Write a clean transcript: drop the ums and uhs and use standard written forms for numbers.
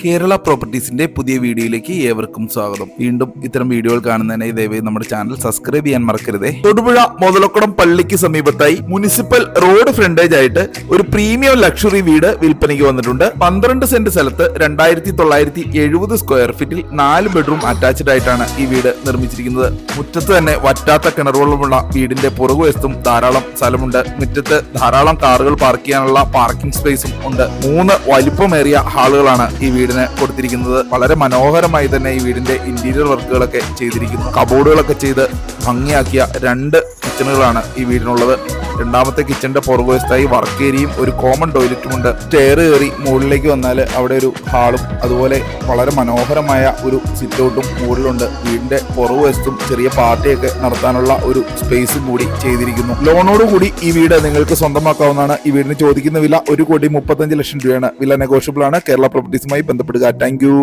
കേരള പ്രോപ്പർട്ടീസിന്റെ പുതിയ വീഡിയോയിലേക്ക് ഏവർക്കും സ്വാഗതം. വീണ്ടും ഇത്തരം വീഡിയോകൾ കാണുന്നതിനായി ദയവായി നമ്മുടെ ചാനൽ സബ്സ്ക്രൈബ് ചെയ്യാൻ മറക്കരുതേ. തൊടുപുഴ മുതലക്കുളം പള്ളിക്ക് സമീപത്തായി മുനിസിപ്പൽ റോഡ് ഫ്രണ്ടേജ് ആയിട്ട് ഒരു പ്രീമിയം ലക്ഷറി വീട് വിൽപ്പനയ്ക്ക് വന്നിട്ടുണ്ട്. 12 സെന്റ് സ്ഥലത്ത് 2970 സ്ക്വയർ ഫീറ്റിൽ 4 ബെഡ്റൂം അറ്റാച്ച്ഡ് ആയിട്ടാണ് ഈ വീട് നിർമ്മിച്ചിരിക്കുന്നത്. മുറ്റത്ത് തന്നെ വറ്റാത്ത കിണറുകളുമുള്ള വീടിന്റെ പുറകുവശത്തും ധാരാളം സ്ഥലമുണ്ട്. മുറ്റത്ത് ധാരാളം കാറുകൾ പാർക്ക് ചെയ്യാനുള്ള പാർക്കിംഗ് സ്പേസും ഉണ്ട്. 3 വലിപ്പമേറിയ ഹാളുകളാണ് ഈ വീടിന് കൊടുത്തിരിക്കുന്നത്. വളരെ മനോഹരമായി തന്നെ ഈ വീടിന്റെ ഇന്റീരിയർ വർക്കുകളൊക്കെ ചെയ്തിരിക്കുന്നു. കബോർഡുകളൊക്കെ ചെയ്ത് ഭംഗിയാക്കിയ 2 കിച്ചണുകളാണ് ഈ വീടിനുള്ളത്. രണ്ടാമത്തെ കിച്ചന്റെ പുറകുവശത്തായി വർക്ക് ഏരിയയും ഒരു കോമൺ ടോയ്ലറ്റും ഉണ്ട്. സ്റ്റെയർ കയറി മുകളിലേക്ക് വന്നാൽ അവിടെ ഒരു ഹാളും അതുപോലെ വളരെ മനോഹരമായ ഒരു സിറ്റ് ഔട്ടും മുകളിലുണ്ട്. വീടിന്റെ പുറകുവശത്തും ചെറിയ പാർട്ടിയൊക്കെ നടത്താനുള്ള ഒരു സ്പേസും കൂടി ചെയ്തിരിക്കുന്നു. ലോണോടുകൂടി ഈ വീട് നിങ്ങൾക്ക് സ്വന്തമാക്കാവുന്നതാണ്. ഈ വീടിന് ചോദിക്കുന്ന വില 1,35,00,000 രൂപയാണ്. വില നെഗോഷ്യബിൾ ആണ്. കേരള പ്രോപ്പർട്ടീസുമായി ബന്ധപ്പെടുക. Thank you.